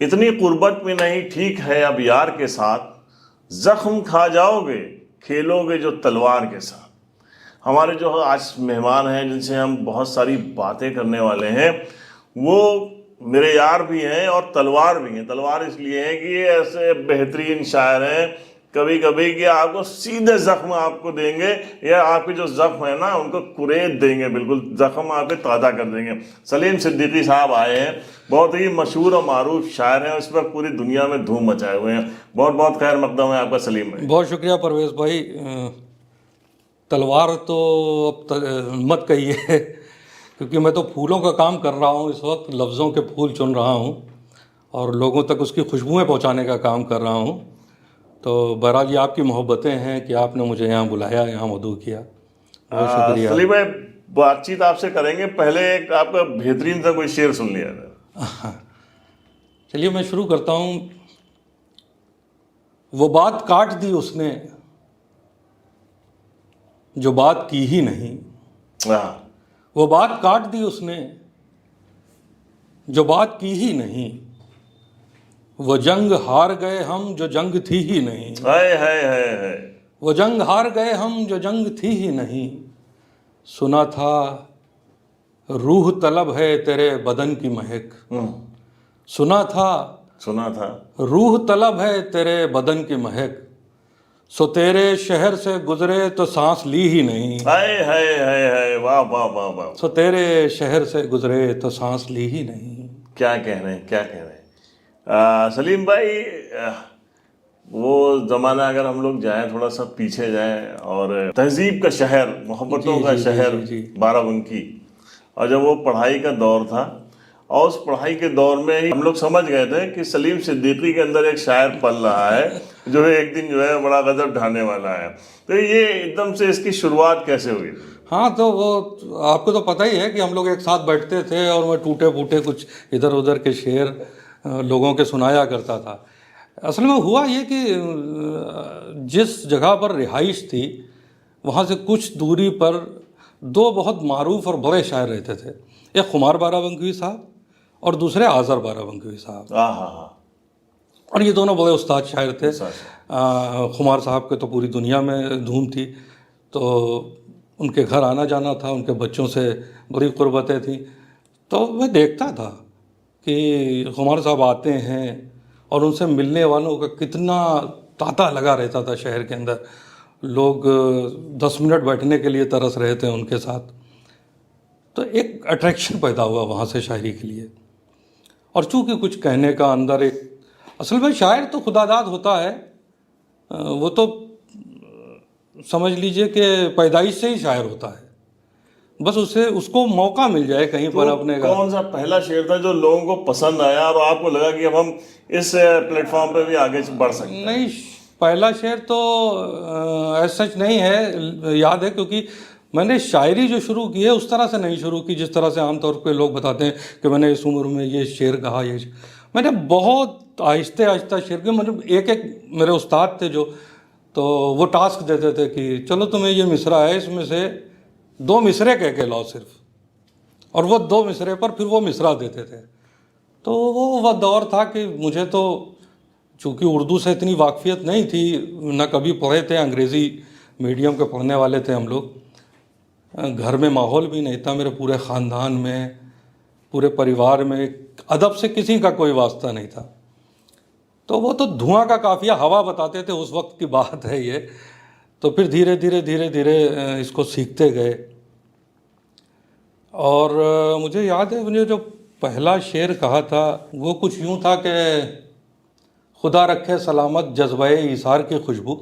इतनी कुर्बत में नहीं ठीक है अब यार के साथ, जख्म खा जाओगे खेलोगे जो तलवार के साथ। हमारे जो आज मेहमान हैं जिनसे हम बहुत सारी बातें करने वाले हैं, वो मेरे यार भी हैं और तलवार भी हैं। तलवार इसलिए है कि ये ऐसे बेहतरीन शायर हैं कभी कभी कि आपको सीधे जख्म आपको देंगे, या आपके जो जख्म है ना उनको कुरेद देंगे, बिल्कुल जख्म आपके ताज़ा कर देंगे। सलीम सिद्दीकी साहब आए हैं, बहुत ही मशहूर और मारूफ शायर हैं, इस पर पूरी दुनिया में धूम मचाए हुए हैं। बहुत बहुत खैर मकदम है आपका सलीम भाई। बहुत शुक्रिया परवेज़ भाई। तलवार तो अब मत कहिए क्योंकि मैं तो फूलों का काम कर रहा हूँ इस वक्त, लफ्ज़ों के फूल चुन रहा हूँ और लोगों तक उसकी खुशबुएं पहुँचाने का काम कर रहा हूँ। तो बहरहाल ये आपकी मोहब्बतें हैं कि आपने मुझे यहाँ बुलाया, यहाँ मदऊ किया, बहुत शुक्रिया। सलीम भाई बातचीत आपसे करेंगे, पहले एक आपका बेहतरीन सा कोई शेर सुन लिया था। चलिए मैं शुरू करता हूँ। वो बात काट दी उसने जो बात की ही नहीं, वो बात काट दी उसने जो बात की ही नहीं, वो जंग हार गए हम जो जंग थी ही नहीं। है। वो जंग हार गए हम जो जंग थी ही नहीं, सुना था रूह तलब है तेरे बदन की महक। सुना था रूह तलब है तेरे बदन की महक, सो तेरे शहर से गुजरे तो सांस ली ही नहीं। है वाह वाह वाह वाह। सो तेरे शहर से गुजरे तो सांस ली ही नहीं। क्या कह रहे हैं, क्या कह रहे हैं सलीम भाई। वो ज़माना अगर हम लोग जाएं, थोड़ा सा पीछे जाएं, और तहजीब का शहर, मोहब्बतों का शहर बाराबंकी, और जब वो पढ़ाई का दौर था, और उस पढ़ाई के दौर में ही हम लोग समझ गए थे कि सलीम सिद्दीकी के अंदर एक शायर पल रहा है जो एक दिन जो है बड़ा गजब ढाने वाला है। तो ये एकदम से इसकी शुरुआत कैसे हुई? हाँ, तो वो आपको तो पता ही है कि हम लोग एक साथ बैठते थे और मैं टूटे फूटे कुछ इधर उधर के शेर लोगों के सुनाया करता था। असल में हुआ ये कि जिस जगह पर रिहाइश थी वहाँ से कुछ दूरी पर दो बहुत मारूफ और बड़े शायर रहते थे, एक खुमार बाराबंकी साहब और दूसरे आज़र बाराबंकी साहब। और ये दोनों बड़े उस्ताद शायर थे। खुमार साहब के तो पूरी दुनिया में धूम थी, तो उनके घर आना जाना था, उनके बच्चों से बड़ी कुर्बतें थी। तो मैं देखता था कि खुमार साहब आते हैं और उनसे मिलने वालों का कितना तांता लगा रहता था शहर के अंदर। लोग 10 मिनट बैठने के लिए तरस रहे थे उनके साथ। तो एक अट्रैक्शन पैदा हुआ वहाँ से शायरी के लिए। और चूँकि कुछ कहने का अंदर एक, असल में शायर तो खुदादाद होता है, वो तो समझ लीजिए कि पैदाइश से ही शायर होता है, बस उसे उसको मौका मिल जाए कहीं पर अपने का। कौन सा पहला शेर था जो लोगों को पसंद आया और आपको लगा कि अब हम इस प्लेटफॉर्म पे भी आगे बढ़ सकते हैं? नहीं, पहला शेर तो ऐसा सच नहीं है, याद है, क्योंकि मैंने शायरी जो शुरू की है उस तरह से नहीं शुरू की जिस तरह से आमतौर पे लोग बताते हैं कि मैंने इस उम्र में ये शेर कहा। मैंने बहुत आहिस्ते आहिस्ता शेर के, मतलब एक एक मेरे उस्ताद थे जो, तो वो टास्क देते थे कि चलो तुम्हें ये मिसरा है, इसमें से 2 मिसरे कह के लाओ सिर्फ, और वो 2 मिसरे पर फिर वो मिसरा देते थे। तो वो दौर था कि मुझे तो चूँकि उर्दू से इतनी वाकफियत नहीं थी, ना कभी पढ़े थे, अंग्रेज़ी मीडियम के पढ़ने वाले थे हम लोग, घर में माहौल भी नहीं था, मेरे पूरे ख़ानदान में, पूरे परिवार में अदब से किसी का कोई वास्ता नहीं था। तो वो तो धुआं का काफ़िया हवा बताते थे, उस वक्त की बात है ये। तो फिर धीरे धीरे इसको सीखते गए। और मुझे याद है, मुझे जो पहला शेर कहा था वो कुछ यूँ था कि खुदा रखे सलामत जज्बाए इसार की खुशबू,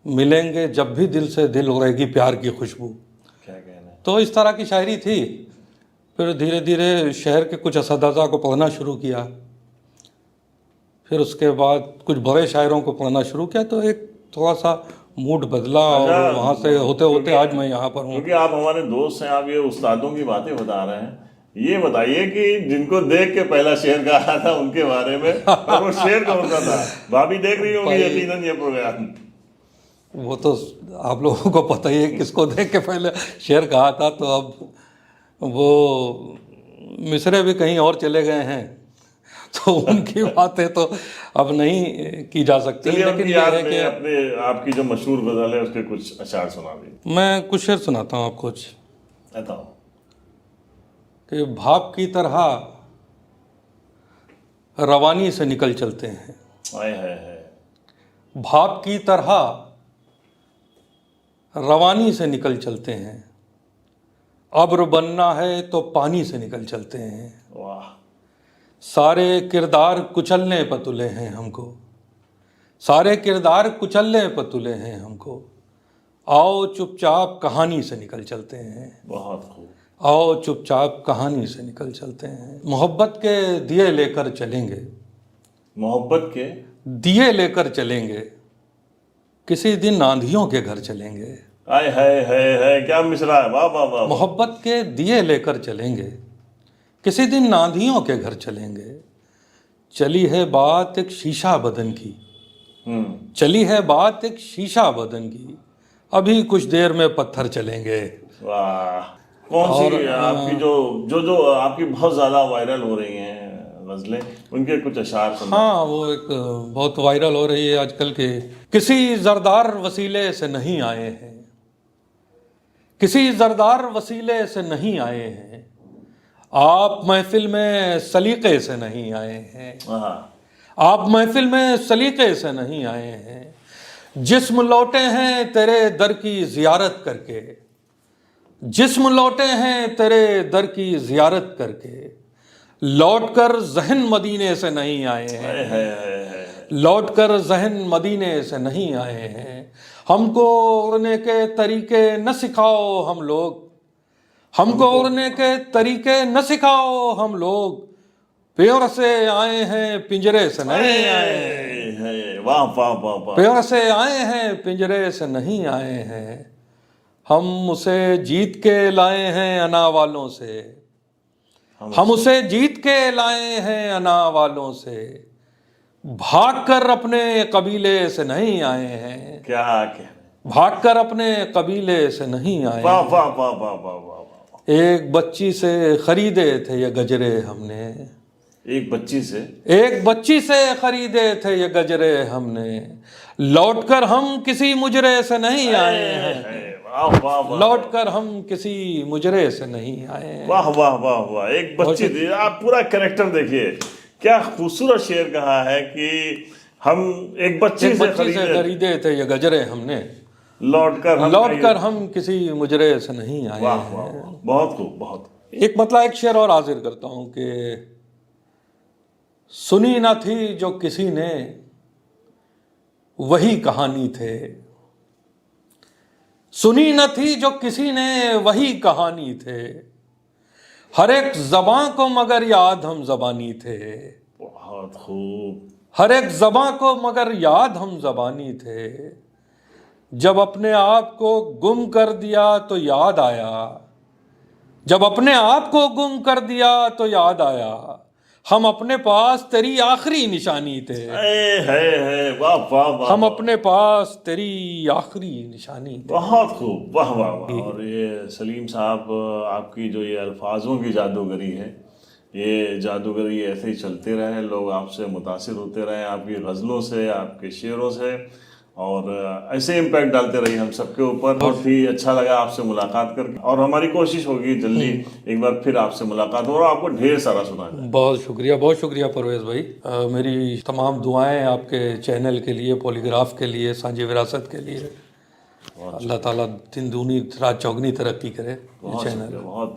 मिलेंगे जब भी दिल से दिल उड़ेगी प्यार की खुशबू। क्या कहना है? तो इस तरह की शायरी थी। फिर धीरे धीरे शहर के कुछ असदाज़ा को पढ़ना शुरू किया, फिर उसके बाद कुछ बड़े शायरों को पढ़ना शुरू किया, तो एक थोड़ा सा मूड बदला। और वहाँ से होते होते आज मैं यहाँ पर हूँ। क्योंकि आप हमारे दोस्त हैं, आप ये उस्तादों की बातें बता रहे हैं, ये बताइए कि जिनको देख के पहला शेर कहा था उनके बारे में, और वो शेर कौन सा था? भाभी देख रही होंगी यकीनन ये प्रोग्राम। वो तो आप लोगों को पता ही है किसको देख के पहले शेर कहा था। तो अब वो मिसरे भी कहीं और चले गए हैं, तो उनकी बातें तो अब नहीं की जा सकती। चलिए लेकिन उनकी ये याद है में कि अपने आपकी जो मशहूर गजल है उसके कुछ अशार सुना दी। मैं कुछ शेर सुनाता हूँ आपको कुछ, बताओ। कि भाप की तरह रवानी से निकल चलते हैं, आए है। भाप की तरह रवानी से निकल चलते हैं, अब्र बनना है तो पानी से निकल चलते हैं, वाह। सारे किरदार कुचलने पर तुले हैं हमको, सारे किरदार कुचलने पर तुले हैं हमको, आओ चुपचाप कहानी से निकल चलते हैं, बहुत खूब। आओ चुपचाप कहानी से निकल चलते हैं। मोहब्बत के दिए लेकर चलेंगे, मोहब्बत के दिए लेकर चलेंगे, किसी दिन आंधियों के घर चलेंगे। आए है क्या मिसरा है, वाह वाह वाह। मोहब्बत के दिए लेकर चलेंगे, किसी दिन आंधियों के घर चलेंगे। चली है बात एक शीशा बदन की, चली है बात एक शीशा बदन की, अभी कुछ देर में पत्थर चलेंगे। वाह। कौन सी आपकी जो जो जो आपकी बहुत ज्यादा वायरल हो रही हैं गजलें, उनके कुछ अशार सुना। हाँ, वो एक बहुत वायरल हो रही है आजकल के। किसी जरदार वसीले से नहीं आए हैं, किसी जरदार वसीले से नहीं आए हैं, आप महफिल में सलीके से नहीं आए हैं, हाँ। आप महफिल में सलीके से नहीं आए हैं। जिस्म लौटे हैं तेरे दर की जियारत करके, जिस्म लौटे हैं तेरे दर की जियारत करके, लौटकर जहन मदीने से नहीं आए हैं, है। लौटकर जहन मदीने से नहीं आए हैं। हमको उड़ने के तरीके न सिखाओ हम लोग, हमको उड़ने के तरीके न सिखाओ हम लोग, पेड़ से आए हैं पिंजरे से नहीं आए हैं, वाह वाह वाह वाह। पेड़ से आए हैं पिंजरे से नहीं आए हैं। हम उसे जीत के लाए हैं अना वालों से, हम उसे जीत के लाए हैं अना वालों से, भागकर अपने कबीले से नहीं आए हैं, क्या क्या। भागकर अपने कबीले से नहीं आए। वाह वाह वाह वाह वाह वाह। एक बच्ची से खरीदे थे ये गजरे हमने, एक बच्ची से, एक बच्ची से खरीदे थे ये गजरे हमने, लौटकर हम किसी मुजरे से नहीं आए हैं, वाह वाह वाह। लौटकर हम किसी मुजरे से नहीं आए हैं। वाह वाह वाह वाह। एक बच्ची थी, आप पूरा कैरेक्टर देखिए, क्या खूबसूरत शेर कहा है कि हम एक बच्ची से खरीदे थे ये गजरे हमने, लौटकर हम किसी मुजरे से नहीं आए वाह हैं। वाह। बहुत खूब, बहुत। एक मतलब एक शेर और हाजिर करता हूं कि सुनी न थी जो किसी ने वही कहानी थे, सुनी न थी जो किसी ने वही कहानी थे, हर एक ज़बां को मगर याद हम ज़बानी थे, बहुत खूब। हर एक ज़बां को मगर याद हम ज़बानी थे, जब अपने आप को गुम कर दिया तो याद आया, जब अपने आप को गुम कर दिया तो याद आया, हम अपने पास तेरी आखिरी निशानी थे, है वाह वाह वाह। हम अपने पास तेरी आखिरी निशानी थे। बहुत खूब, वाह वाह वाह। और ये सलीम साहब, आपकी जो ये अल्फाजों की जादूगरी है, ये जादूगरी ऐसे ही चलते रहे, लोग आपसे मुतासिर होते रहे आपकी गज़लों से, आपके शेरों से, और ऐसे इम्पैक्ट डालते रहिए हम सबके ऊपर। बहुत ही अच्छा लगा आपसे मुलाकात करके, और हमारी कोशिश होगी जल्दी एक बार फिर आपसे मुलाकात हो और आपको ढेर सारा सुनाना। बहुत शुक्रिया परवेज़ भाई। मेरी तमाम दुआएं आपके चैनल के लिए, पॉलीग्राफ के लिए, सांझी विरासत के लिए। अल्लाह ताला दिन दूनी रात चौगनी तरक्की करे ये चैनल। बहुत